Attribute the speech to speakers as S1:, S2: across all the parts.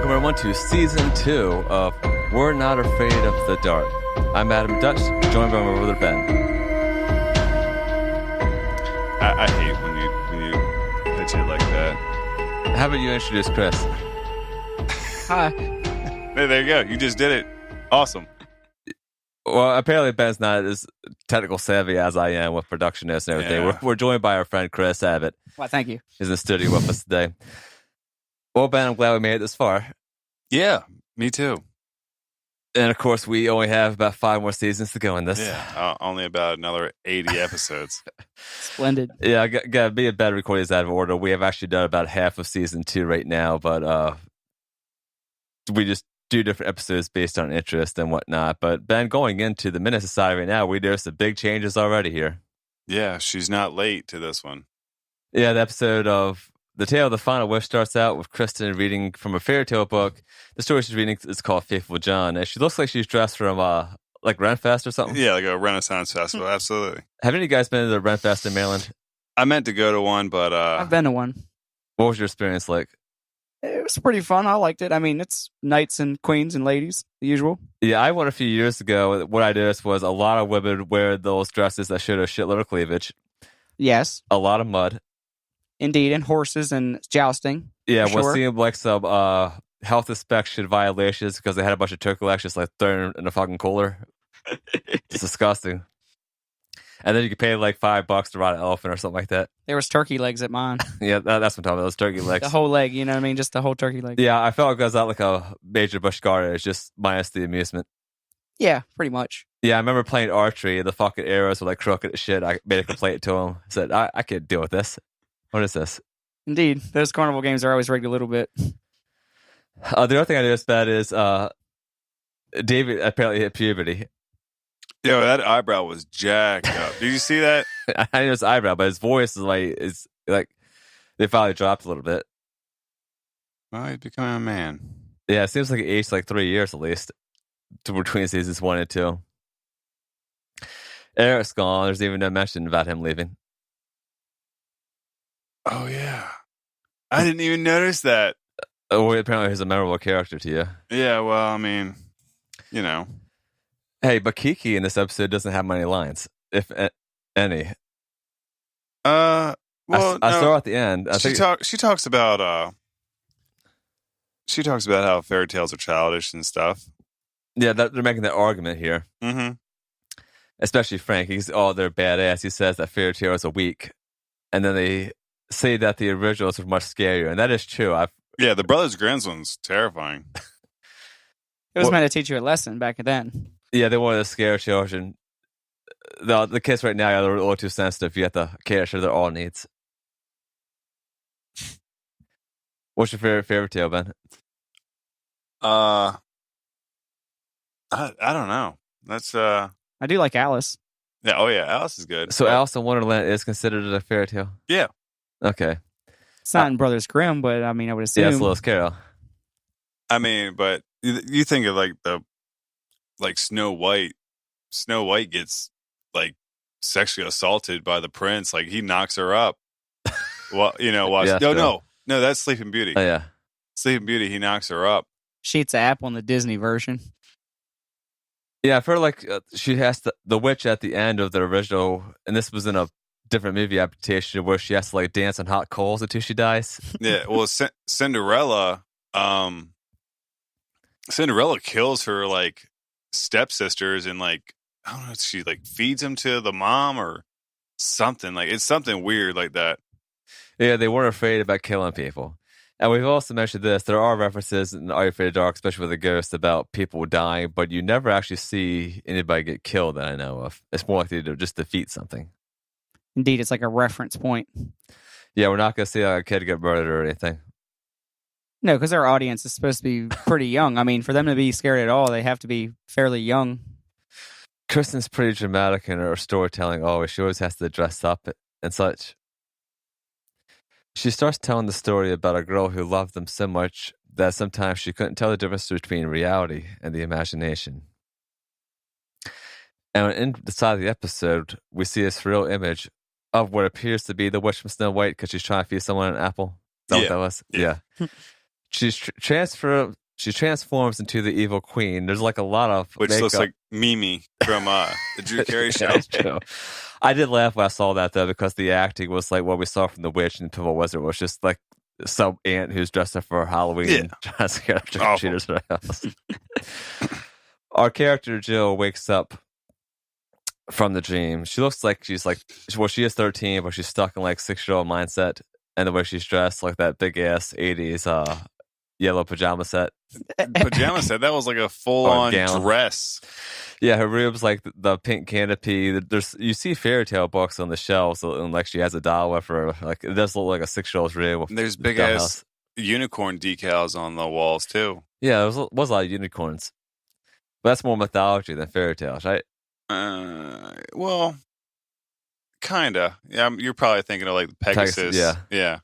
S1: Welcome everyone to Season 2 of We're Not Afraid of the Dark. I'm Adam Dutch, joined by my brother Ben.
S2: I hate when you pitch it like that.
S1: How about you introduce Chris?
S3: Hi.
S2: Hey, there you go. You just did it. Awesome.
S1: Well, apparently Ben's not as technical savvy as I am with productionists and everything.
S2: Yeah.
S1: We're joined by our friend Chris Abbott.
S3: Well, thank you.
S1: He's in the studio with us today. Well, Ben, I'm glad we made it this far.
S2: Yeah, me too.
S1: And of course, we only have about 5 more seasons to go in this.
S2: Yeah, only about another 80 episodes.
S3: Splendid.
S1: Yeah, I gotta be a better recording out of order. We have actually done about half of Season 2 right now, but we just do different episodes based on interest and whatnot. But Ben, going into the Minute Society right now, there's some big changes already here.
S2: Yeah, she's not late to this one.
S1: Yeah, the episode of The Tale of the Final Wish starts out with Kristen reading from a fairy tale book. The story she's reading is called Faithful John, and she looks like she's dressed from like Renfest or something.
S2: Yeah, like a Renaissance festival. Absolutely.
S1: Have any of you guys been to the Renfest in Maryland?
S2: I meant to go to one, but
S3: I've been to one.
S1: What was your experience like?
S3: It was pretty fun. I liked it. I mean, it's knights and queens and ladies, the usual.
S1: Yeah, I went a few years ago. What I noticed was a lot of women wear those dresses that showed a shitload of cleavage.
S3: Yes,
S1: A lot of mud.
S3: indeed, and horses and jousting.
S1: Yeah,
S3: For
S1: what
S3: sure.
S1: seemed like some health inspection violations because they had a bunch of turkey legs just like thrown in a fucking cooler. It's disgusting. And then you could pay like $5 to ride an elephant or something like that.
S3: There was turkey legs at mine.
S1: Yeah, that's what I'm talking about. Those turkey legs.
S3: The whole leg, you know what I mean? Just the whole turkey leg.
S1: Yeah, I felt like I was at like a major bush garden. It's just minus the amusement.
S3: Yeah, pretty much.
S1: Yeah, I remember playing archery. The fucking arrows were like crooked as shit. I made a complaint to him. I said, I can't deal with this. What is this?
S3: Indeed. Those carnival games are always rigged a little bit.
S1: The other thing I noticed bad is David apparently hit puberty.
S2: yo, that eyebrow was jacked up. Did you see that?
S1: I didn't know his eyebrow, but his voice is like they finally dropped a little bit.
S2: Well, he's becoming a man.
S1: Yeah, it seems like it aged like 3 years at least between seasons 1 and 2. Eric's gone. There's even no mention about him leaving.
S2: Oh, yeah. I didn't even notice that.
S1: Oh, apparently he's a memorable character to you.
S2: Yeah, well, I mean, you know.
S1: Hey, but Kiki in this episode doesn't have many lines, if any.
S2: Well,
S1: I
S2: no.
S1: saw at the end.
S2: She talks about how fairy tales are childish and stuff.
S1: Yeah, they're making that argument here.
S2: Mm-hmm.
S1: Especially Frank. They're badass. He says that fairy tales are weak. And then they say that the originals are much scarier. And that is true.
S2: Yeah, the Brothers Grimm's one's terrifying.
S3: It was meant to teach you a lesson back then.
S1: Yeah, they wanted to scare children. The kids right now are a little too sensitive. You have to cater their all needs. What's your favorite fairy tale, Ben?
S2: I don't know. That's
S3: I do like Alice.
S2: yeah. Oh yeah, Alice is good.
S1: So
S2: Oh,
S1: Alice in Wonderland is considered a fairy tale?
S2: Yeah.
S1: Okay.
S3: It's not in Brothers Grimm, but I mean, I would assume.
S1: Yeah, it's Lewis Carroll.
S2: I mean, but you think of like Snow White. Snow White gets like sexually assaulted by the prince. Like he knocks her up. Well,
S1: Yeah,
S2: no, that's Sleeping Beauty.
S1: Oh, yeah.
S2: Sleeping Beauty, he knocks her up.
S3: She eats an apple in the Disney version.
S1: Yeah, I've heard like she has the witch at the end of the original, and this was in a different movie adaptation where she has to like dance on hot coals until she dies.
S2: Yeah, well, Cinderella, Cinderella kills her like stepsisters and like I don't know, she like feeds them to the mom or something. Like it's something weird like that.
S1: Yeah, they weren't afraid about killing people. And we've also mentioned this. There are references in Are You Afraid of the Dark, especially with the ghost, about people dying, but you never actually see anybody get killed that I know of. It's more likely to just defeat something.
S3: Indeed, it's like a reference point.
S1: Yeah, we're not going to see like, a kid get murdered or anything.
S3: No, because our audience is supposed to be pretty young. I mean, for them to be scared at all, they have to be fairly young.
S1: Kristen's pretty dramatic in her storytelling always. She always has to dress up and such. She starts telling the story about a girl who loved them so much that sometimes she couldn't tell the difference between reality and the imagination. And in the side of the episode, we see a surreal image of what appears to be the witch from Snow White because she's trying to feed someone an apple. Is that what that was?
S2: Yeah.
S1: She transforms into the evil queen. There's like a lot of
S2: which
S1: makeup.
S2: looks like Mimi from the Drew Carey show.
S1: That's true. I did laugh when I saw that though, because the acting was like what we saw from The Witch and Pimple Wizard was just like some aunt who's dressed up for Halloween and trying to scare trick-or-treaters in her house. Our character Jill wakes up from the dream. She looks like she is 13, but she's stuck in like 6-year-old mindset, and the way she's dressed, like that big ass 80s yellow pajama set.
S2: Pajama set, that was like a full-on dress.
S1: Yeah, her room's like the pink canopy. You see fairy tale books on the shelves, and like she has a doll with her. Like it does look like a 6-year-old's room.
S2: There's big ass unicorn decals on the walls too.
S1: Yeah, there was a lot of unicorns. But that's more mythology than fairy tales, right?
S2: Well, kinda. Yeah, you're probably thinking of like Pegasus. Yeah.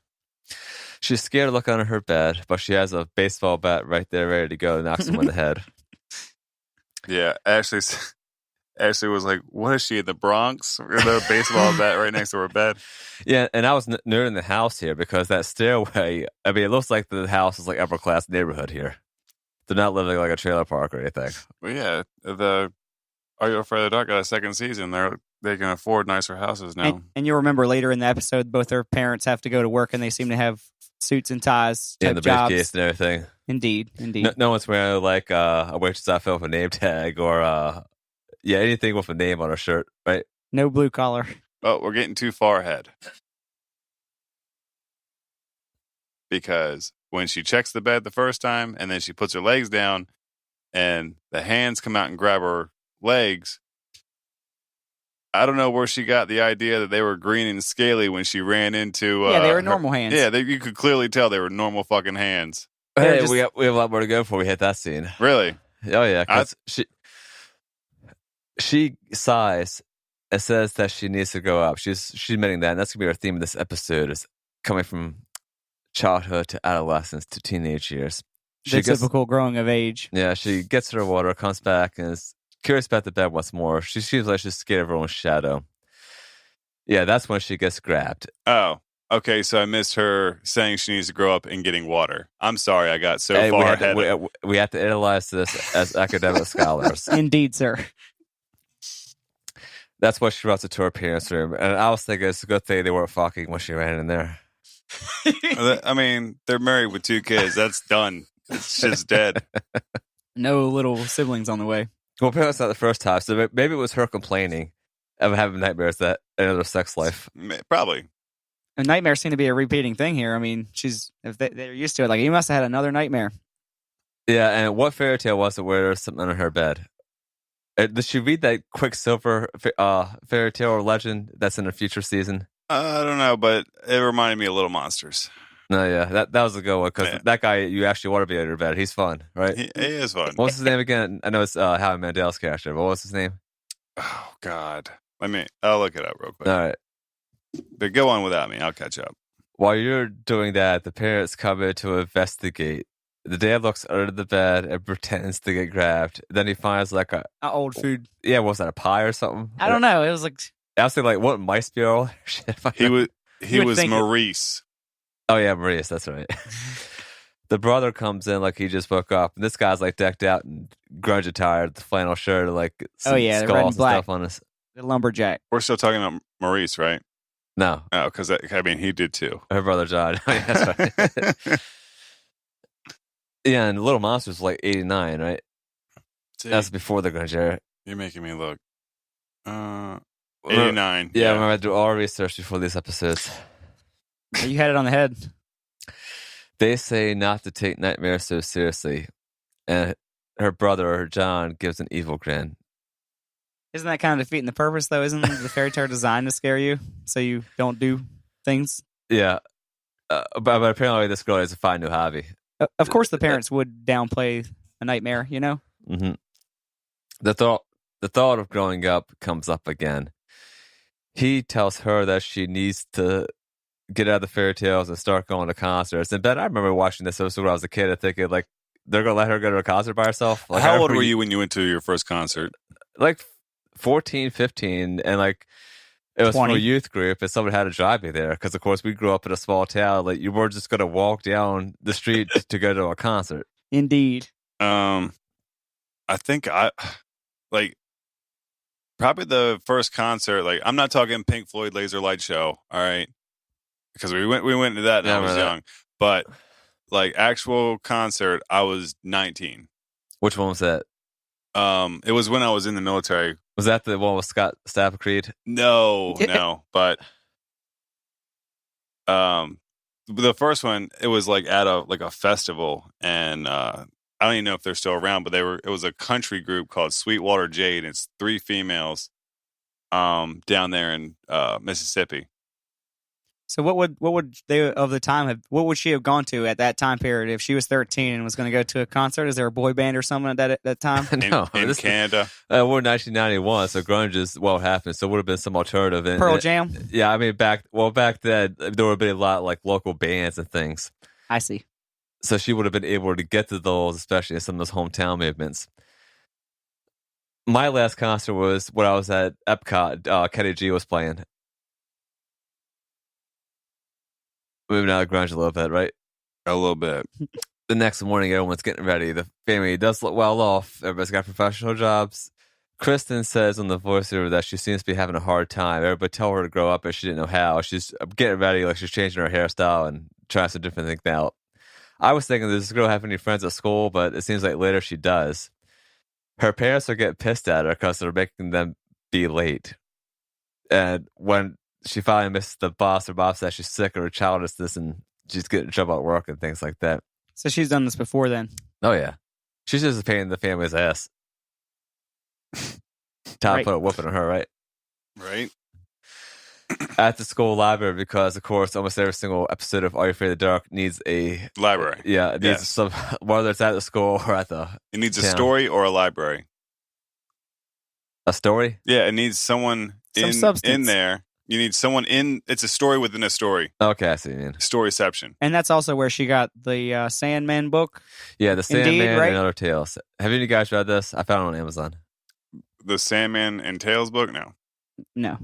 S1: She's scared to look under her bed, but she has a baseball bat right there ready to go to knock someone in the head.
S2: Yeah, Ashley was like, what is she, in the Bronx? With a baseball bat right next to her bed.
S1: Yeah, and I was nerding the house here because that stairway, I mean, it looks like the house is like upper class neighborhood here. They're not living like a trailer park or anything.
S2: Well, yeah, Are You Afraid of the Dark got a second season. They can afford nicer houses now.
S3: And you'll remember later in the episode, both their parents have to go to work, and they seem to have suits and ties type
S1: the
S3: jobs.
S1: briefcase and everything.
S3: Indeed.
S1: No one's wearing like a waitress outfit with a name tag or anything with a name on her shirt, right?
S3: No blue collar.
S2: Oh, we're getting too far ahead. Because when she checks the bed the first time, and then she puts her legs down, and the hands come out and grab her legs, I don't know where she got the idea that they were green and scaly when she ran into...
S3: they were normal hands.
S2: Yeah, you could clearly tell they were normal fucking hands.
S1: Hey, we have a lot more to go before we hit that scene.
S2: Really?
S1: Oh, yeah, because she sighs and says that she needs to grow up. She's admitting that, and that's going to be our theme of this episode, is coming from childhood to adolescence to teenage years.
S3: The typical growing of age.
S1: Yeah, she gets her water, comes back, and is curious about the bed once more. She seems like she's scared of her own shadow. Yeah, that's when she gets grabbed.
S2: Oh, okay, so I missed her saying she needs to grow up and getting water. I'm sorry I got so far ahead.
S1: We have to analyze this as academic scholars.
S3: Indeed, sir.
S1: That's why she runs into her parents' room. And I was thinking it's a good thing they weren't fucking when she ran in there.
S2: I mean, they're married with 2 kids. That's done. It's just dead.
S3: No little siblings on the way.
S1: Well, apparently it's not the first time, so maybe it was her complaining of having nightmares that another sex life.
S2: Probably.
S3: And nightmares seem to be a repeating thing here. I mean, if they're used to it. Like, you must have had another nightmare.
S1: Yeah, and what fairy tale was it where there's something under her bed? Did she read that Quicksilver fairy tale or legend that's in a future season?
S2: I don't know, but it reminded me of Little Monsters.
S1: No, yeah, that was a good one, because that guy, you actually want to be under bed. He's fun, right?
S2: He is fun.
S1: What's his name again? I know it's Howie Mandel's character, but what's his name?
S2: Oh, God. I'll look it up real quick.
S1: All right.
S2: But go on without me. I'll catch up.
S1: While you're doing that, the parents come in to investigate. The dad looks under the bed and pretends to get grabbed. Then he finds like a
S3: old food.
S1: Yeah, what was that, a pie or something?
S3: I don't know. It was like...
S1: I was thinking, like, what, mice be all shit?
S2: He was Maurice.
S1: Oh, yeah, Maurice, that's right. The brother comes in like he just woke up, and this guy's like decked out in grunge attire, the flannel shirt, like some
S3: the red and
S1: skulls and
S3: black.
S1: stuff on his...
S3: The lumberjack.
S2: We're still talking about Maurice, right?
S1: No.
S2: Oh, because, he did too.
S1: Her brother John. Oh, yeah, that's right. Yeah, and Little Monsters was like 89, right? See, that's before the grunge era.
S2: You're making me look. 89.
S1: Yeah, I remember I do all research before these episodes.
S3: You had it on the head.
S1: They say not to take nightmares so seriously, and her brother, John, gives an evil grin.
S3: Isn't that kind of defeating the purpose, though? Isn't the fairy tale designed to scare you so you don't do things?
S1: Yeah, but apparently this girl has a fine new hobby.
S3: Of course, the parents would downplay a nightmare, you know?
S1: Mm-hmm. The thought of growing up comes up again. He tells her that she needs to get out of the fairy tales and start going to concerts. And Ben, I remember watching this episode when I was a kid and thinking, like, they're going to let her go to a concert by herself? Like,
S2: how old were you when you went to your first concert?
S1: Like 14, 15. And, like, It was for
S3: 20.
S1: a youth group, and someone had to drive me there because, of course, we grew up in a small town. Like, you weren't just going to walk down the street to go to a concert.
S3: Indeed.
S2: I think probably the first concert. Like, I'm not talking Pink Floyd Laser Light Show, all right? Because we went to that when I was young. But like actual concert, I was 19.
S1: Which one was that?
S2: It was when I was in the military.
S1: Was that the one with Scott Stafford?
S2: No. But the first one, it was like at a festival, and I don't even know if they're still around, but it was a country group called Sweetwater Jade. It's 3 females down there in Mississippi.
S3: So what would they of the time have? What would she have gone to at that time period if she was 13 and was going to go to a concert? Is there a boy band or something at that time?
S1: No,
S2: in Canada.
S1: We're in 1991, so grunge is what happened. So it would have been some alternative.
S3: Pearl Jam.
S1: Yeah, I mean back then there would have been a lot like local bands and things.
S3: I see.
S1: So she would have been able to get to those, especially in some of those hometown movements. My last concert was when I was at Epcot. Kenny G was playing. Moving out of grunge a little bit, right?
S2: A little bit.
S1: The next morning, everyone's getting ready. The family does look well off. Everybody's got professional jobs. Kristen says on the voiceover that she seems to be having a hard time. Everybody tell her to grow up, but she didn't know how. She's getting ready, like she's changing her hairstyle and trying some different things out. I was thinking, does this girl have any friends at school? But it seems like later she does. Her parents are getting pissed at her because they're making them be late. And when she finally misses the boss, her boss says she's sick of her childishness and she's getting in trouble at work and things like that.
S3: So she's done this before then.
S1: Oh, yeah. She's just a pain in the family's ass. Time to put a whooping on her, right?
S2: Right.
S1: At the school library, because, of course, almost every single episode of Are You Afraid of the Dark needs a...
S2: Library.
S1: Yeah, it needs some, whether it's at the school or at the
S2: It needs a
S1: town.
S2: story or a library.
S1: A story?
S2: Yeah, it needs someone in there. You need someone in... It's a story within a story.
S1: Okay, I see what you mean.
S2: Storyception.
S3: And that's also where she got the Sandman book.
S1: Yeah, the Sandman
S3: Indeed, right?
S1: and Other Tales. Have any of you guys read this? I found it on Amazon.
S2: The Sandman and Tales book?
S3: No.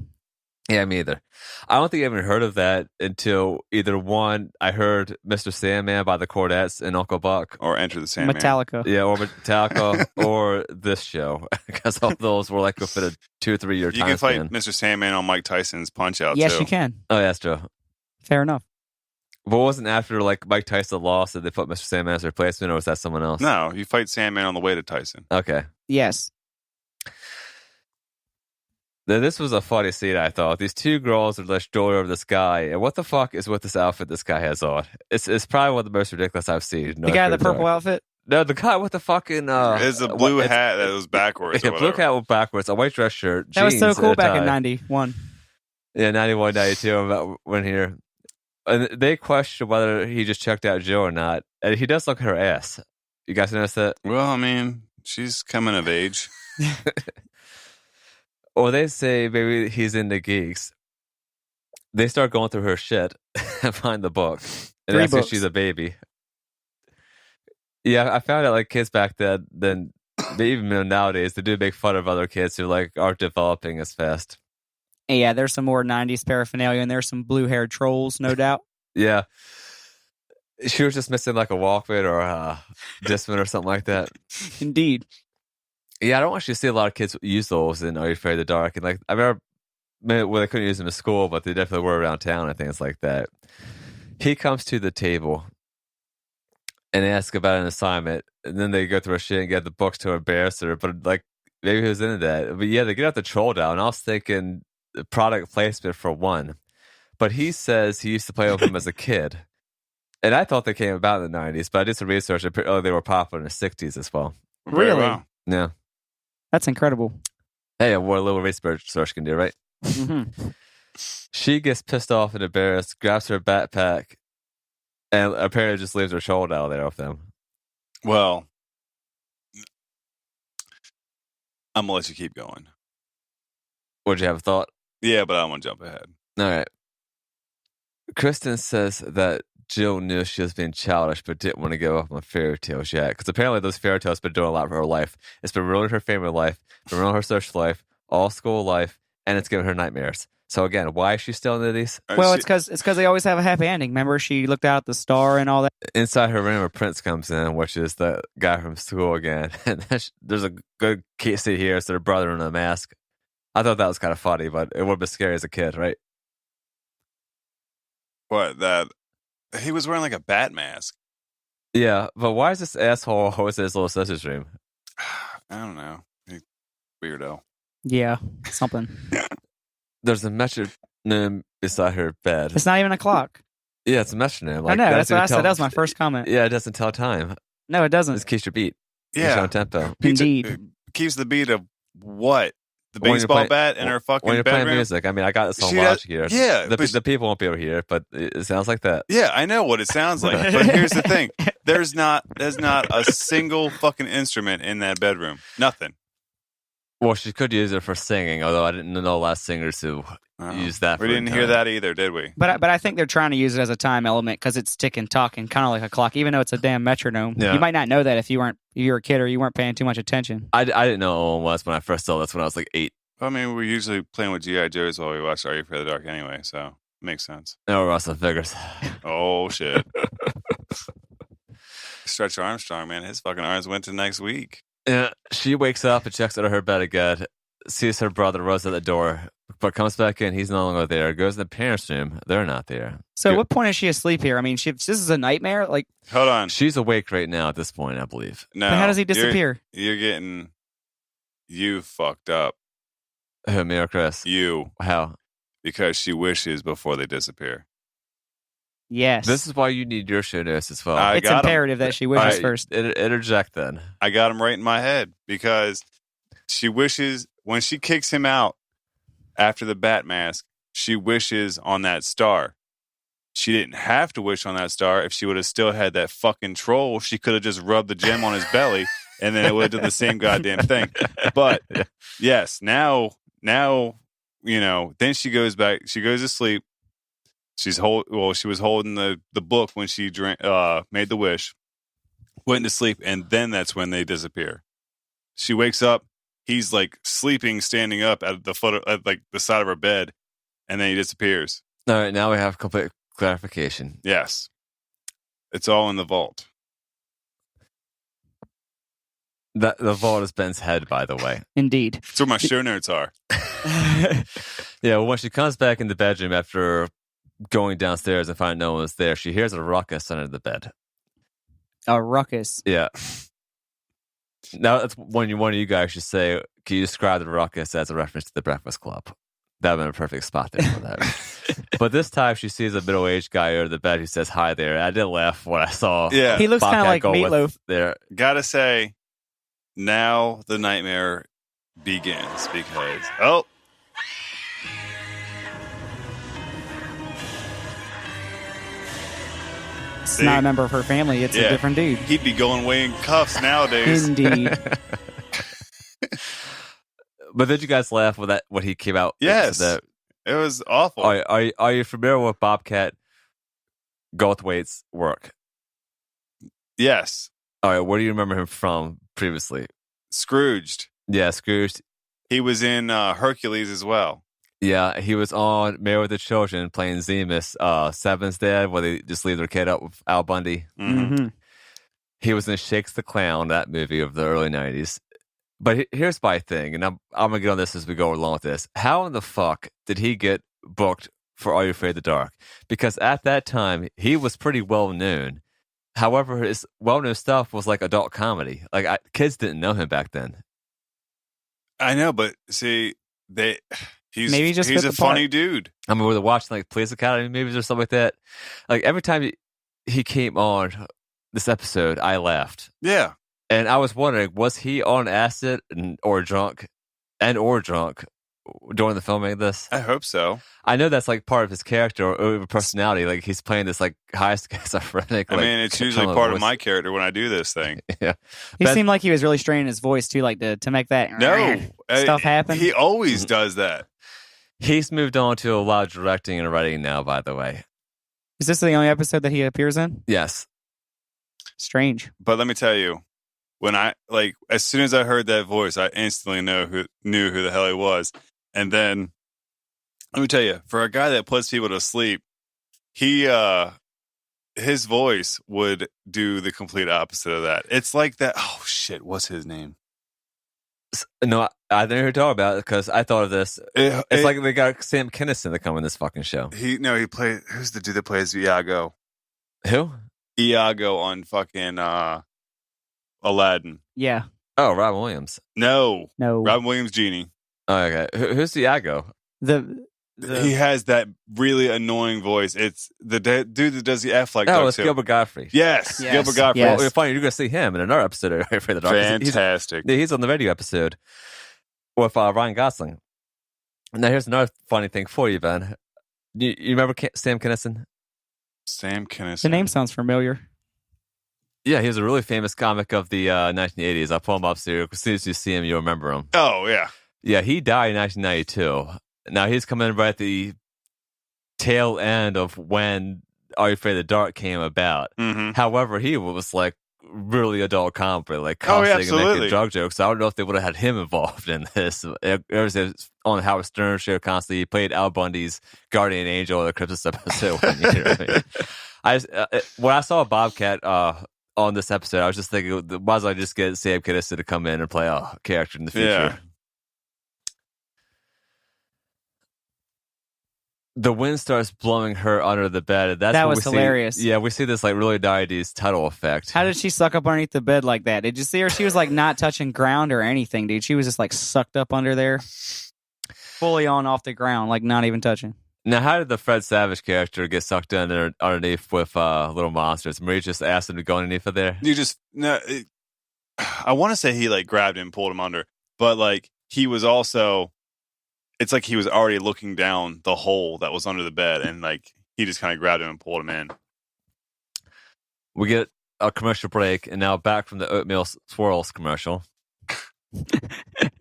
S1: Yeah, me either. I don't think I even heard of that until either one, I heard Mr. Sandman by the Chordettes and Uncle Buck.
S2: Or Enter the Sandman.
S3: Metallica.
S1: Yeah, or Metallica, or this show. Because all those were like within a 2 or 3 year time.
S2: You can fight
S1: span.
S2: Mr. Sandman on Mike Tyson's Punch-Out,
S3: Yes,
S2: too.
S3: you can.
S1: Oh, yeah, that's true.
S3: Fair enough.
S1: But wasn't after like Mike Tyson lost that they put Mr. Sandman as a replacement, or was that someone else?
S2: No, you fight Sandman on the way to Tyson.
S1: Okay.
S3: Yes.
S1: Now, this was a funny scene, I thought. These 2 girls are just strolling over this guy, and what the fuck is with this outfit this guy has on? It's probably one of the most ridiculous I've seen.
S3: The guy in the purple outfit?
S1: No, the guy with the fucking...
S2: It's a blue hat that was backwards.
S1: Yeah, blue hat with backwards, a white dress shirt,
S3: That was
S1: jeans,
S3: so cool
S1: and a
S3: back in
S1: tie.
S3: 91.
S1: Yeah, 91, 92, when here. And they question whether he just checked out Jill or not. And he does look at her ass. You guys notice that?
S2: Well, I mean, she's coming of age.
S1: Or they say maybe he's into geeks. They start going through her shit and find the book. And
S3: 3
S1: that's because
S3: books.
S1: she's a baby. Yeah, I found out like kids back then even nowadays, they do make fun of other kids who like aren't developing as fast.
S3: And yeah, there's some more 90s paraphernalia, and there's some blue-haired trolls, no doubt.
S1: Yeah. She was just missing like a Walkman or a Discman or something like that.
S3: Indeed.
S1: Yeah, I don't actually see a lot of kids use those in Are You Afraid of the Dark. And like I remember well, they couldn't use them in school, but they definitely were around town and things like that. He comes to the table and asks about an assignment, and then they go through a shit and get the books to embarrass her. But like maybe he was into that. But yeah, they get out the troll down. I was thinking product placement for one. But he says he used to play with them as a kid. And I thought they came about in the 90s, but I did some research. They were popular in the 60s as well.
S2: Very
S3: Really?
S2: well.
S1: Yeah.
S3: That's incredible.
S1: Hey, what a little research can do, right?
S3: Mm-hmm.
S1: She gets pissed off and embarrassed, grabs her backpack, and apparently just leaves her shoulder out there with them.
S2: Well, I'm going to let you keep going.
S1: Would you have a thought?
S2: Yeah, but I don't want to jump ahead.
S1: All right. Kristen says that Jill knew she was being childish, but didn't want to give up on fairy tales yet. Because apparently those fairy tales have been doing a lot for her life. It's been ruining her family life, been ruining her social life, all school life, and it's giving her nightmares. So again, why is she still into these?
S3: Well, it's because they always have a happy ending. Remember, she looked out at the star and all that.
S1: Inside her room, a prince comes in, which is the guy from school again. And there's a good case here. It's their brother in a mask. I thought that was kind of funny, but it would have been scary as a kid, right?
S2: What, that he was wearing like a bat mask?
S1: Yeah, but why is this asshole always in his little sister's room?
S2: I don't know. Weirdo.
S3: Yeah, something.
S1: There's a metronome beside her bed.
S3: It's not even a clock.
S1: Yeah, it's a metronome.
S3: I know, that's what I said. That was my first comment.
S1: Yeah, it doesn't tell time.
S3: No, it doesn't.
S1: It keeps your beat.
S2: Yeah.
S1: Keeps you on tempo.
S3: Indeed.
S2: Keeps the beat of what? The baseball bat in her fucking
S1: when you're
S2: bedroom?
S1: playing music. I mean, I got this on
S2: She
S1: watch
S2: does-
S1: here.
S2: yeah,
S1: The people won't be able to hear it, but it sounds like that.
S2: Yeah, I know what it sounds like. But here's the thing. There's not a single fucking instrument in that bedroom. Nothing.
S1: Well, she could use it for singing, although I didn't know a lot of singers who use that.
S2: We didn't hear that either, did we?
S3: But I think they're trying to use it as a time element because it's ticking, talking, kind of like a clock, even though it's a damn metronome.
S1: Yeah.
S3: You might not know that if you were a kid or you weren't paying too much attention.
S1: I didn't know what one was when I first saw this when I was like 8.
S2: I mean, we're usually playing with G.I. Joes while we watch Are You Afraid of the Dark anyway, so it makes sense.
S1: No, Russell figures.
S2: Oh, shit. Stretch Armstrong, man, his fucking arms went to next week.
S1: Yeah, she wakes up and checks out her bed again, sees her brother runs at the door, but comes back in. He's no longer there. Goes in the parents' room. They're not there.
S3: So at what point is she asleep here? I mean, this is a nightmare? Like,
S2: Hold on.
S1: She's awake right now at this point, I believe.
S2: No.
S3: but how does he disappear?
S2: You're getting you fucked up.
S1: Who, me or Chris?
S2: You.
S1: How?
S2: Because she wishes before they disappear.
S3: Yes.
S1: This is why you need your show notes as well.
S2: I
S3: it's
S2: got 'em.
S3: imperative that she wishes first.
S1: Interject then.
S2: I got him right in my head because she wishes, when she kicks him out after the bat mask, she wishes on that star. She didn't have to wish on that star. If she would have still had that fucking troll, she could have just rubbed the gem on his belly and then it would have done the same goddamn thing. But yes, now, then she goes back, she goes to sleep. She was holding the book when she made the wish, went to sleep, and then that's when they disappear. She wakes up, he's like sleeping, standing up at the foot at like the side of her bed, and then he disappears.
S1: All right, now we have complete clarification.
S2: Yes. It's all in the vault.
S1: The vault is Ben's head, by the way.
S3: Indeed.
S2: That's where my show notes are.
S1: Yeah, when she comes back in the bedroom after going downstairs and finding no one was there, she hears a ruckus under the bed.
S3: A ruckus.
S1: Yeah. Now, that's when one of you guys should say, can you describe the ruckus as a reference to the Breakfast Club? That would have been a perfect spot there for that. But this time she sees a middle-aged guy under the bed who says hi there. I did laugh when I saw
S2: Yeah.
S3: He looks kind of like
S1: Bobcat Goldthwait
S3: Meatloaf.
S1: there.
S2: Gotta say, now the nightmare begins because,
S3: It's not a member of her family. It's a different dude.
S2: he'd be going away in cuffs nowadays.
S3: Indeed.
S1: But did you guys laugh when he came out?
S2: Yes.
S1: That,
S2: It was awful.
S1: are you familiar with Bobcat Goldthwait's work?
S2: Yes.
S1: All right, where do you remember him from previously?
S2: Scrooged.
S1: Yeah, Scrooge.
S2: He was in Hercules as well.
S1: Yeah, he was on Married with the Children playing Zemus, Seven's Dad, where they just leave their kid up with Al Bundy.
S3: Mm-hmm.
S1: He was in Shakes the Clown, that movie of the early 90s. But here's my thing, and I'm going to get on this as we go along with this. How in the fuck did he get booked for Are You Afraid of the Dark? Because at that time, he was pretty well known. However, his well-known stuff was like adult comedy. Like, kids didn't know him back then.
S2: I know, but see, he's
S3: Maybe he just
S2: he's
S3: fit
S2: a
S3: the part.
S2: funny dude.
S1: I mean, we were watching like Police Academy movies or something like that. Like, every time he came on this episode, I laughed.
S2: Yeah.
S1: And I was wondering, was he on acid or drunk during the filming of this?
S2: I hope so.
S1: I know that's like part of his character or personality. Like, he's playing this like high schizophrenic.
S2: I mean, it's usually part of my character when I do this thing.
S1: Yeah.
S3: He seemed like he was really straining his voice too, like to make that
S2: No.
S3: stuff happen.
S2: He always does that.
S1: He's moved on to a lot of directing and writing now, by the way.
S3: Is this the only episode that he appears in?
S1: Yes.
S3: Strange.
S2: But let me tell you, when as soon as I heard that voice, I instantly knew who the hell he was. And then Let me tell you, for a guy that puts people to sleep, he his voice would do the complete opposite of that. It's like that. Oh shit, what's his name?
S1: No, I didn't hear talk about it because I thought of this. It's like they got Sam Kinison to come in this fucking show.
S2: He played. Who's the dude that plays Iago?
S1: Who?
S2: Iago on fucking Aladdin.
S3: Yeah.
S1: Oh, Robin Williams.
S2: No.
S3: No.
S2: Robin Williams genie.
S1: Oh, okay. Who's Iago?
S2: He has that really annoying voice. It's the dude that does the Affleck.
S1: Oh, it's Gilbert Gottfried.
S2: Yes, Gilbert Gottfried.
S3: Yes.
S1: Well, funny, you're going to see him in another episode of Afraid of the Dark.
S2: Fantastic.
S1: He's on the radio episode with Ryan Gosling. Now, here's another funny thing for you, Ben. You remember Sam Kinison?
S2: Sam Kinison.
S3: The name sounds familiar.
S1: Yeah, he was a really famous comic of the 1980s. I'll pull him up so as soon as you see him, you'll remember him.
S2: Oh, yeah.
S1: Yeah, he died in 1992. Now, he's coming right at the tail end of when Are You Afraid of the Dark came about.
S2: Mm-hmm.
S1: However, he was like really adult comedy, like
S2: Oh, yeah,
S1: cussing and making
S2: absolutely.
S1: drug jokes. I don't know if they would have had him involved in this. It was on Howard Stern show constantly. He played Al Bundy's guardian angel in the Christmas episode. When I saw Bobcat on this episode, I was just thinking, why don't I just get Sam Kinison to come in and play a character in the future?
S2: Yeah.
S1: The wind starts blowing her under the bed.
S3: That was hilarious.
S1: Yeah, we see this like really 90s title effect.
S3: How did she suck up underneath the bed like that? Did you see her? She was like not touching ground or anything, dude. She was just like sucked up under there, fully on off the ground, like not even touching.
S1: Now, how did the Fred Savage character get sucked in underneath with little monsters? Marie just asked him to go underneath of there?
S2: I want to say he like grabbed him and pulled him under, but like he was also, it's like he was already looking down the hole that was under the bed, and like he just kind of grabbed him and pulled him in.
S1: We get a commercial break, and now back from the oatmeal swirls commercial.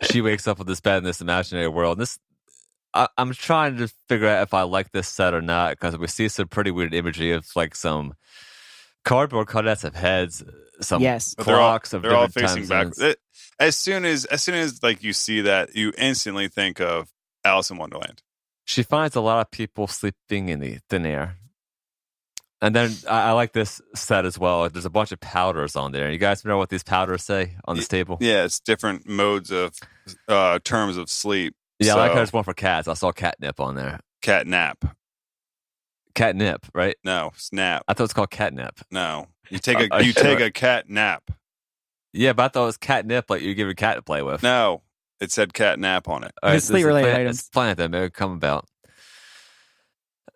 S1: She wakes up with this bed in this imaginary world. I'm trying to figure out if I like this set or not, because we see some pretty weird imagery of like some cardboard cutouts of heads, some clocks of
S2: they're all
S1: different
S2: facing
S1: time zones.
S2: backwards. As soon as like you see that, you instantly think of Alice in Wonderland.
S1: She finds a lot of people sleeping in the thin air. And then I like this set as well. There's a bunch of powders on there. You guys know what these powders say on this table?
S2: Yeah, it's different modes of terms of sleep.
S1: Yeah,
S2: so,
S1: I like how there's one for cats. I saw catnip on there.
S2: Catnap.
S1: Catnip, right?
S2: No, snap.
S1: I thought it was called catnip.
S2: No, you take a cat nap.
S1: Yeah, but I thought it was catnip, like you give your cat to play with.
S2: No, it said cat nap on it.
S1: All right,
S3: sleep-related items.
S1: It's planet that may come about.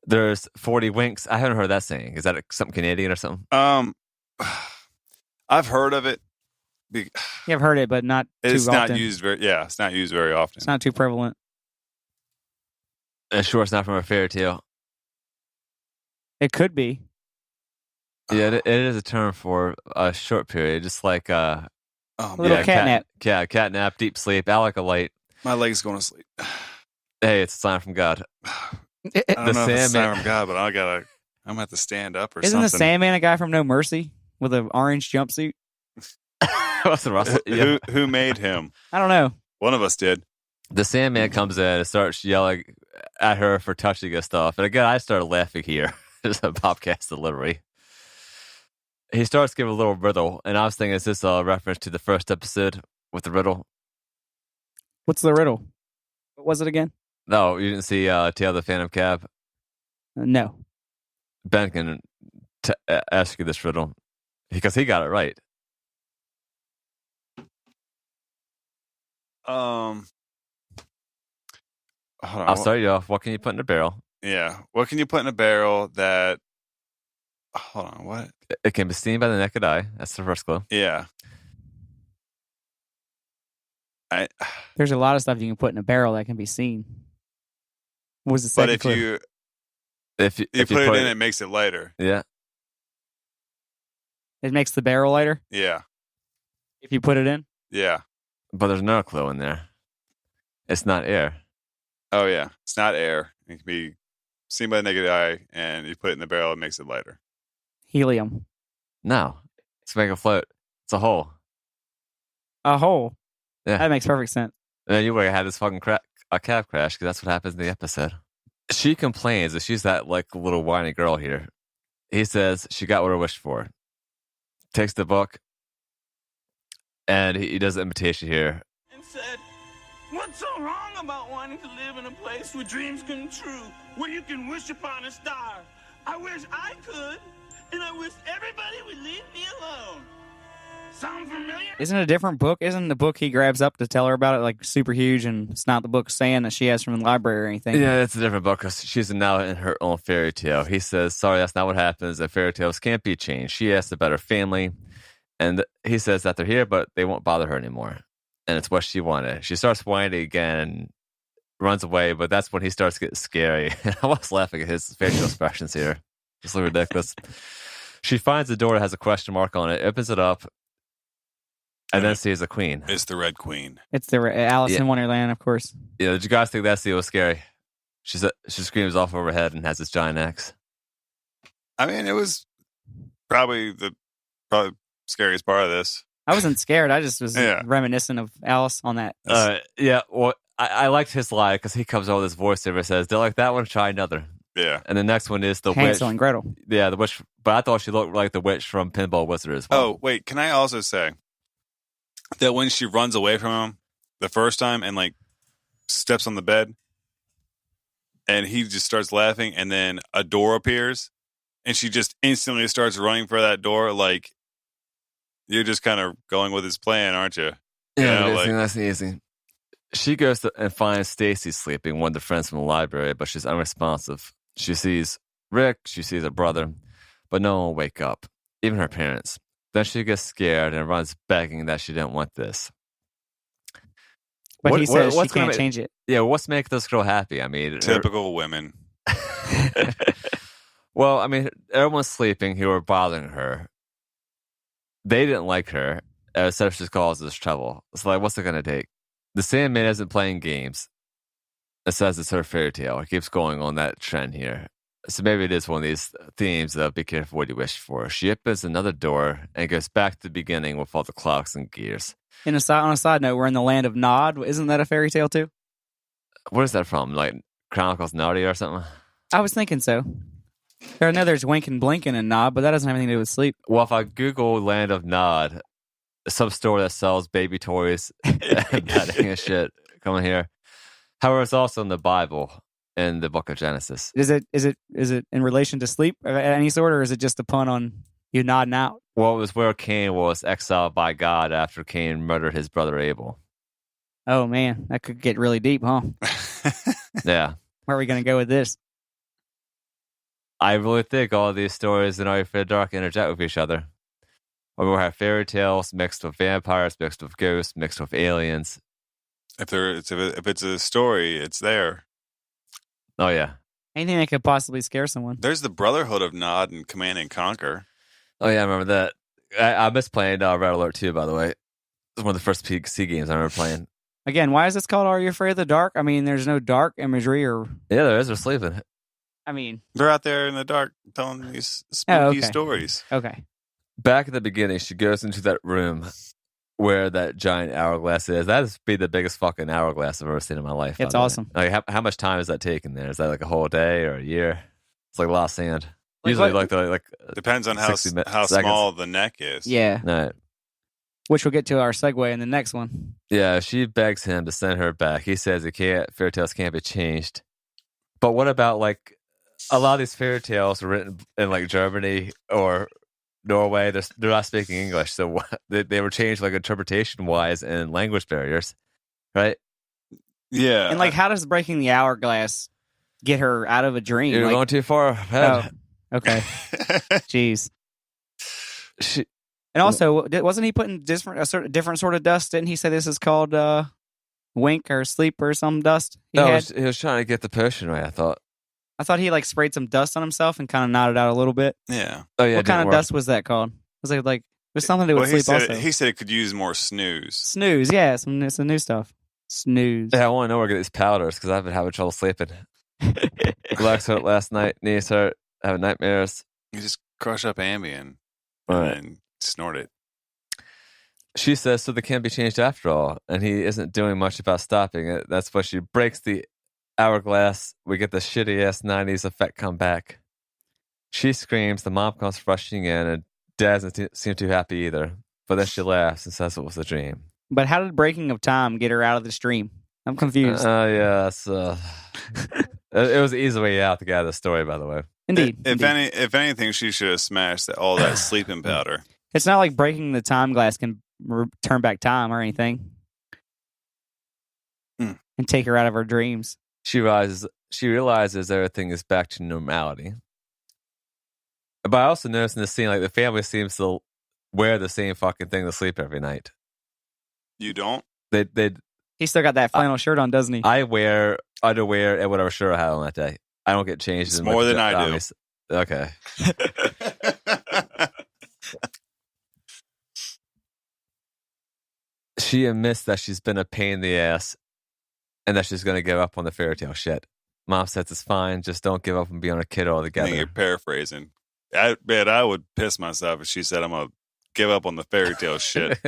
S1: There's 40 winks. I haven't heard that saying. Is that something Canadian or something?
S2: I've heard of it.
S3: You've heard it, but not
S2: It's
S3: too
S2: not
S3: often.
S2: used very. Yeah, it's not used very often.
S3: It's not too prevalent.
S1: And sure, it's not from a fairy tale.
S3: It could be.
S1: Yeah, it is a term for a short period, just like
S3: A little catnap.
S1: Catnap, deep sleep. I like a light.
S2: My leg's going to sleep.
S1: Hey, it's a sign from God.
S2: I don't know if it's a sign
S1: Sandman.
S2: from God, but I'm gonna have to stand up or
S3: Isn't
S2: something.
S3: the Sandman a guy from No Mercy with an orange jumpsuit?
S1: What's the Russell? Yeah.
S2: Who made him?
S3: I don't know.
S2: One of us did.
S1: The Sandman comes in and starts yelling at her for touching his stuff. And again, I started laughing here. There's a Bobcat's delivery. He starts giving a little riddle, and I was thinking, is this a reference to the first episode with the riddle?
S3: What's the riddle? What was it again?
S1: No, you didn't see Tale of the Phantom Cab?
S3: No.
S1: Ben can ask you this riddle because he got it right.
S2: Hold on.
S1: I'll start you off. What can you put in a barrel?
S2: Yeah. What can you put in a barrel that? Hold on. What?
S1: It can be seen by the naked eye. That's the first clue.
S2: Yeah.
S3: There's a lot of stuff you can put in a barrel that can be seen. What was the
S2: But
S3: second
S2: if
S3: clue?
S2: you
S1: If you
S2: put it in, it makes it lighter.
S1: Yeah.
S3: It makes the barrel lighter
S2: Yeah.
S3: if you put it in?
S2: Yeah.
S1: But there's another clue in there. It's not air.
S2: Oh yeah. It's not air. It can be seen by the naked eye, and you put it in the barrel, it makes it lighter.
S3: Helium.
S1: No. It's make it float. It's a hole.
S3: A hole.
S1: Yeah.
S3: That makes perfect sense.
S1: And then you would have had this fucking a cab crash because that's what happens in the episode. She complains that she's that like little whiny girl here. He says she got what her wished for. Takes the book, and he does an imitation here.
S4: And said, "What's so wrong about wanting to live in a place where dreams come true, where you can wish upon a star? I wish I could, and I wish everybody would leave me alone." Sound familiar?
S3: Isn't it a different book? Isn't the book he grabs up to tell her about it like super huge, and it's not the book saying that she has from the library or anything?
S1: Yeah, it's a different book because she's now in her own fairy tale. He says, sorry, that's not what happens. The fairy tales can't be changed. She has a better family. And he says that they're here, but they won't bother her anymore. And it's what she wanted. She starts whining again and runs away, but that's when he starts getting scary. I was laughing at his facial expressions here. Just so ridiculous. She finds the door that has a question mark on it, opens it up, and then sees a queen.
S2: It's the Red Queen.
S3: It's the Alice in Wonderland, of course.
S1: Yeah, did you guys think that scene was scary? She screams off over her head and has this giant axe.
S2: I mean, it was probably the scariest part of this.
S3: I wasn't scared. I just was reminiscent of Alice on that.
S1: Yeah, well, I liked his lie because he comes over with this voiceover and says, "They like that one, try another."
S2: Yeah.
S1: And the next one is the
S3: Hansel
S1: witch.
S3: and Gretel.
S1: Yeah, the witch. But I thought she looked like the witch from Pinball Wizard as well.
S2: Oh, wait. Can I also say that when she runs away from him the first time and like steps on the bed and he just starts laughing and then a door appears and she just instantly starts running for that door, like you're just kind of going with his plan, aren't you?
S1: Yeah,
S2: you know,
S1: that's easy. She goes and finds Stacy sleeping, one of the friends from the library, but she's unresponsive. She sees Rick, she sees her brother, but no one will wake up, even her parents. Then she gets scared and runs begging that she didn't want this.
S3: But he says she can't change it.
S1: Yeah, what's make this girl happy? I mean,
S2: typical women.
S1: Well, I mean, everyone's sleeping who are bothering her. They didn't like her, so she causes trouble. It's like, what's it going to take? The Sandman isn't playing games. It says it's her fairy tale. It keeps going on that trend here. So maybe it is one of these themes of be careful what you wish for. She opens another door and goes back to the beginning with all the clocks and gears.
S3: On a side note, we're in the land of Nod. Isn't that a fairy tale too?
S1: Where is that from? Like Chronicles Narnia or something?
S3: I was thinking so. I know there's winking, blinking, and Nod, but that doesn't have anything to do with sleep.
S1: Well, if I Google Land of Nod, some store that sells baby toys and bedding and shit coming here. However, it's also in the Bible in the book of Genesis.
S3: Is it in relation to sleep of any sort, or is it just a pun on you nodding out?
S1: Well, it was where Cain was exiled by God after Cain murdered his brother Abel.
S3: Oh man, that could get really deep, huh?
S1: Yeah.
S3: Where are we going to go with this?
S1: I really think all these stories in Are You Afraid of the Dark interject with each other. Or we'll have fairy tales mixed with vampires, mixed with ghosts, mixed with aliens.
S2: If it's a story, it's there.
S1: Oh, yeah.
S3: Anything that could possibly scare someone.
S2: There's the Brotherhood of Nod and Command and Conquer.
S1: Oh, yeah, I remember that. I miss playing Red Alert 2, by the way. It was one of the first PC games I remember playing.
S3: Again, why is this called Are You Afraid of the Dark? I mean, there's no dark imagery or...
S1: Yeah, there is. They're sleeping.
S3: I mean...
S2: They're out there in the dark telling these spooky stories.
S3: Okay.
S1: Back at the beginning, she goes into that room where that giant hourglass is. That would be the biggest fucking hourglass I've ever seen in my life.
S3: It's awesome.
S1: Like, how much time is that taking there? Is that like a whole day or a year? It's like a lot of sand.
S3: Like
S1: Usually,
S3: what?
S1: like
S2: depends on how small the neck is.
S3: Yeah.
S1: No.
S3: Which we'll get to our segue in the next one.
S1: Yeah, she begs him to send her back. He says fairy tales can't be changed. But what about like a lot of these fairy tales are written in like Germany or Norway? They're not speaking English, so they were changed like interpretation wise and language barriers, right?
S2: Yeah.
S3: And like, how does breaking the hourglass get her out of a dream?
S1: You're going too far ahead.
S3: Oh, okay. Jeez. And also, wasn't he putting different sort of dust? Didn't he say this is called wink or sleep or some dust?
S1: He was trying to get the potion right, I thought.
S3: I thought he like sprayed some dust on himself and kind of nodded out a little bit.
S2: Yeah.
S1: Oh yeah.
S3: What kind of dust was that called? Was it like there's something to do with sleep also?
S2: He said it could use more snooze.
S3: Snooze, yeah, some new stuff. Snooze.
S1: Yeah, I want to know where to get these powders because I've been having trouble sleeping. Legs hurt last night, knees hurt, having nightmares.
S2: You just crush up Ambien and snort it.
S1: She says so they can't be changed after all, and he isn't doing much about stopping it. That's why she breaks the hourglass, we get the shitty-ass 90s effect come back. She screams, the mom comes rushing in, and Dad doesn't seem too happy either. But then she laughs and says it was a dream.
S3: But how did breaking of time get her out of the stream? I'm confused.
S1: Yes. It was the easy way out to get out of the story, by the way.
S3: Indeed.
S2: If anything, she should have smashed all that sleeping powder.
S3: It's not like breaking the time glass can turn back time or anything. And take her out of her dreams.
S1: She realizes everything is back to normality. But I also noticed in the scene, like, the family seems to wear the same fucking thing to sleep every night.
S2: You don't?
S3: He still got that flannel shirt on, doesn't he?
S1: I wear underwear and whatever shirt I have on that day. I don't get changed.
S2: It's more than I do.
S1: Okay. She admits that she's been a pain in the ass and that she's going to give up on the fairy tale shit. Mom says it's fine, just don't give up and be on a kid
S2: I
S1: altogether.
S2: think you're paraphrasing. I bet I would piss myself if she said I'm going to give up on the fairy tale shit.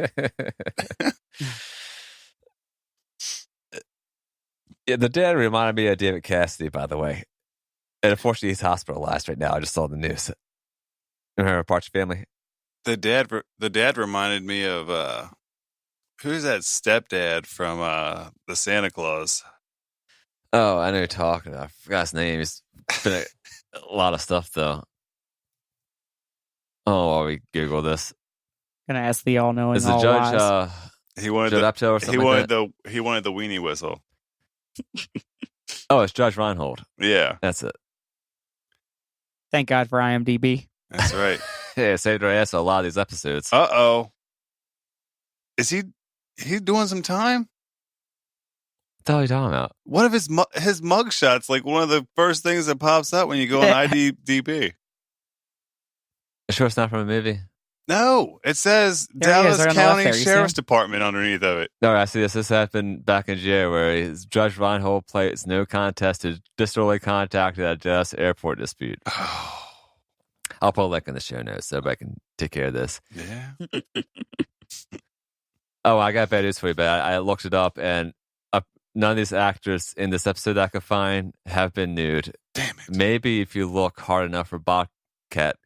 S1: Yeah, the dad reminded me of David Cassidy, by the way. And unfortunately, he's hospitalized right now. I just saw the news. Remember Partridge Family?
S2: The dad reminded me of who's that stepdad from the Santa Claus?
S1: Oh, I know you're talking about. I forgot his name. He's been a lot of stuff, though. Oh, while we Google this.
S3: Gonna ask the all-knowing,
S1: Is the judge
S2: he wanted
S1: Judd
S2: the,
S1: Apatow or something
S2: he wanted
S1: like
S2: the he wanted the weenie whistle.
S1: Oh, it's Judge Reinhold.
S2: Yeah,
S1: That's it.
S3: Thank God for IMDb.
S2: that's right.
S1: Yeah, saved our ass a lot of these episodes.
S2: Is he doing some time?
S1: What the hell are you talking about?
S2: What if his mugshot's like one of the first things that pops up when you go on IMDb?
S1: You sure it's not from a movie?
S2: No, it says
S3: There he is,
S2: Dallas
S3: right on the left
S2: County
S3: there. You see
S2: Sheriff's
S3: him?
S2: Department underneath of it.
S1: No, I see this. This happened back in January. Judge Reinhold plays no contest to disorderly contact at a Dallas airport dispute. I'll put a link in the show notes so everybody can take care of this.
S2: Yeah.
S1: Oh, I got bad news for you, but I looked it up, and none of these actors in this episode that I could find have been nude.
S2: Damn it.
S1: Maybe if you look hard enough for Bobcat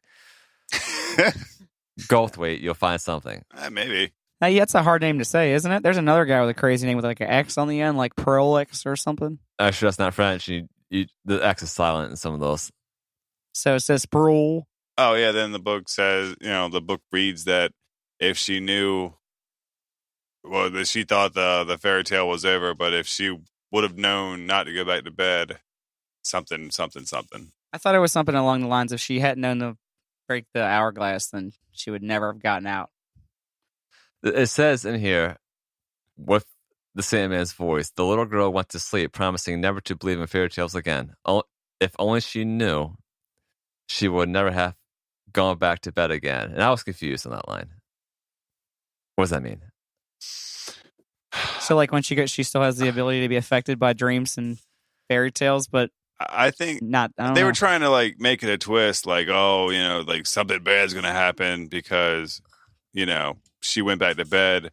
S1: Goldthwait, you'll find something.
S2: Maybe.
S3: Hey, that's a hard name to say, isn't it? There's another guy with a crazy name with like an X on the end, like Prolix or something.
S1: Actually, that's not French. The X is silent in some of those.
S3: So it says Prol.
S2: Oh, yeah. Then the book says, the book reads that if she knew, well, that she thought the fairy tale was over, but if she would have known not to go back to bed, something.
S3: I thought it was something along the lines of she hadn't known to break the hourglass, then she would never have gotten out.
S1: It says in here, with the Sandman's voice, the little girl went to sleep, promising never to believe in fairy tales again. If only she knew, she would never have gone back to bed again. And I was confused on that line. What does that mean?
S3: So, like, when she still has the ability to be affected by dreams and fairy tales, but
S2: I think
S3: not. I don't
S2: they
S3: know.
S2: were trying to like make it a twist, like, oh, like something bad's going to happen because, she went back to bed,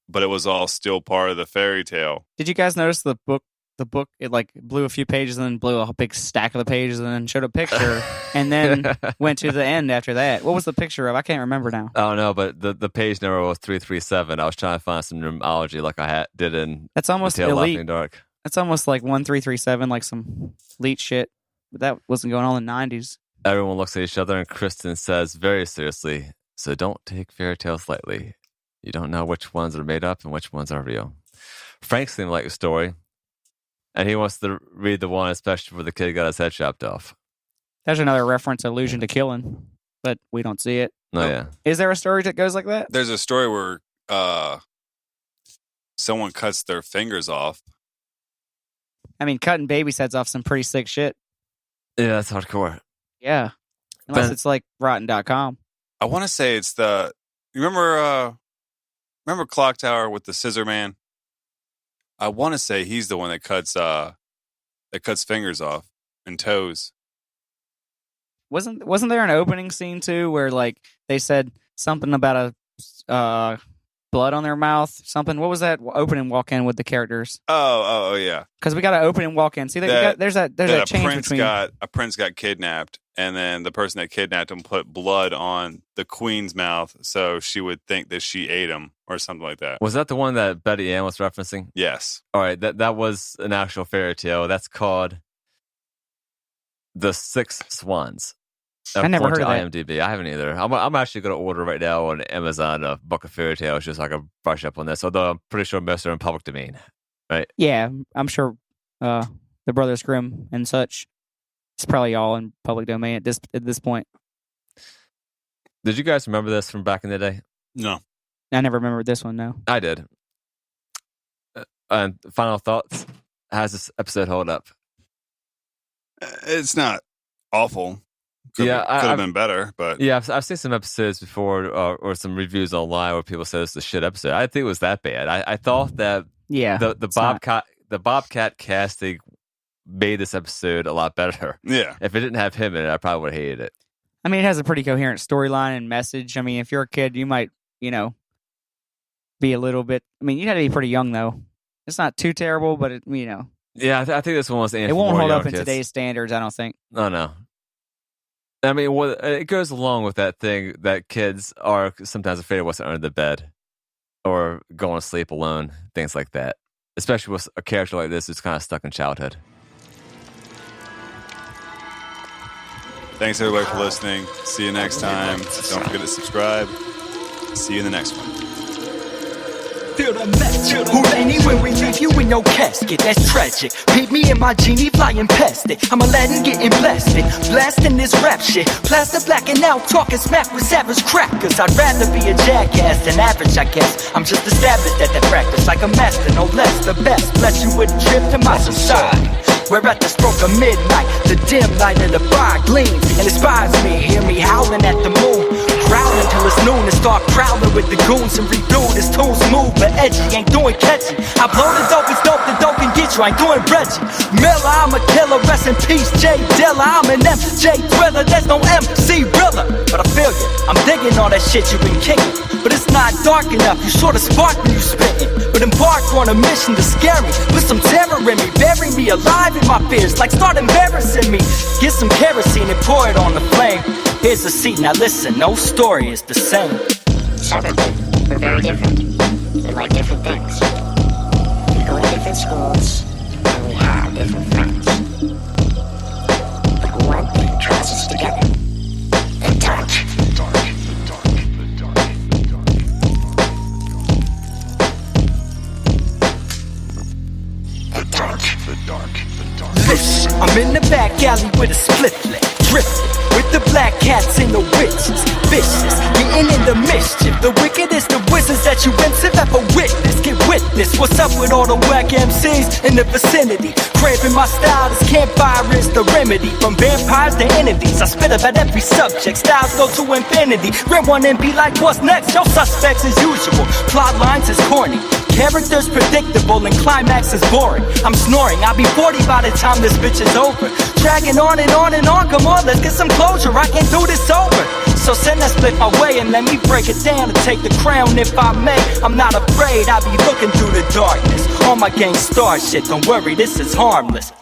S2: but it was all still part of the fairy tale.
S3: Did you guys notice the book? The book, it like blew a few pages and then blew a big stack of the pages and then showed a picture and then went to the end after that. What was the picture of? I can't remember now.
S1: I don't know, but the page number was 337. I was trying to find some numerology like I did in
S3: That's almost
S1: Tale of
S3: elite.
S1: Laughing Dark.
S3: That's almost like 1337, like some elite shit. But that wasn't going on in the 90s.
S1: Everyone looks at each other and Kristen says very seriously, so don't take fairy tales lightly. You don't know which ones are made up and which ones are real. Frank seemed like a story. And he wants to read the one, especially where the kid got his head chopped off.
S3: There's another reference, allusion to killing, but we don't see it.
S1: Oh, yeah.
S3: Is there a story that goes like that?
S2: There's a story where someone cuts their fingers off.
S3: I mean, cutting babies' heads off some pretty sick shit.
S1: Yeah, that's hardcore.
S3: Yeah. Unless
S1: But-
S3: it's like rotten.com.
S2: I want to say it's you remember Clock Tower with the Scissor Man? I want to say he's the one that cuts fingers off and toes.
S3: Wasn't there an opening scene too where like they said something about a blood on their mouth, something. What was that open and walk in with the characters?
S2: Oh, yeah.
S3: Because we got to open and walk in. See, there's that change between.
S2: A prince got kidnapped, and then the person that kidnapped him put blood on the queen's mouth, so she would think that she ate him or something like that.
S1: Was that the one that Betty Ann was referencing?
S2: Yes.
S1: All right, that was an actual fairy tale. That's called The Six Swans.
S3: I never heard of that.
S1: IMDb. I haven't either. I'm actually going to order right now on Amazon a book of fairy tales just so I can brush up on this. Although I'm pretty sure most are in public domain, right?
S3: Yeah, I'm sure the Brothers Grimm and such. It's probably all in public domain at this point.
S1: Did you guys remember this from back in the day?
S2: No,
S3: I never remembered this one. No,
S1: I did. And final thoughts? How's this episode hold up?
S2: it's not awful. Could have been better, but
S1: yeah, I've seen some episodes before or some reviews online where people say it's a shit episode. I think it was that bad. I thought that the Bobcat casting made this episode a lot better.
S2: Yeah,
S1: if it didn't have him in it, I probably would have hated it.
S3: I mean, it has a pretty coherent storyline and message. I mean, if you're a kid, you might, be a little bit. I mean, you had to be pretty young though. It's not too terrible, but
S1: Yeah, I think this one was aimed
S3: it won't
S1: for
S3: hold up
S1: young
S3: in
S1: kids.
S3: today's standards. I don't think.
S1: No. I mean, it goes along with that thing that kids are sometimes afraid of what's under the bed or going to sleep alone, things like that. Especially with a character like this who's kind of stuck in childhood.
S2: thanks everybody for listening. See you next time. Don't forget to subscribe. See you in the next one.
S5: Houdini when we leave you in your casket, that's tragic. Peep me and my genie flying past it. I'm Aladdin getting blasted, blasting this rap shit. Plaster blacking out, talking smack with savage crackers. I'd rather be a jackass than average, I guess. I'm just established at that practice, like a master, no less. The best, bless you with a trip to my society. Where at the stroke of midnight, the dim light of the fire gleams and inspires me. Hear me howling at the moon, growling till it's noon and start prowling with the goons and redo this tune smooth but edgy, ain't doing catchy. I blow the dope, it's dope, the dope can get you, I ain't doing Reggie Miller, I'm a killer, rest in peace, J Dilla. I'm an MJ thriller, there's no MC Rilla. But I feel you, I'm digging all that shit you've been kicking. But it's not dark enough, you sort of spark when you spittin'. But embark on a mission to scare me, put some terror in me, bury me alive in my fears, like start embarrassing me. Get some kerosene and pour it on the flame. Here's a seat, now listen, no story is the same.
S6: Separately, we're very different. We like different things. We go to different schools, and we have different friends. But one thing draws us together. The dark. The dark. The dark. The dark. The dark. The dark. The dark.
S5: Listen, I'm in the back alley with a split lip, drifting with the black cats and the witches, vicious, getting in the mischief. The wickedest of wizards that you imps have ever witnessed. Get witness, what's up with all the whack MCs in the vicinity? Craving my style, this campfire is the remedy. From vampires to entities, I spit about every subject. Styles go to infinity. Rim one and be like, what's next? Your suspects as usual. Plot lines is corny. Characters predictable and climax is boring. I'm snoring, I'll be 40 by the time this bitch is over. Dragging on and on and on, come on, let's get some closure. I can't do this over. So send that split my way and let me break it down and take the crown if I may. I'm not afraid, I'll be looking through the darkness. On my gang star shit, don't worry, this is harmless.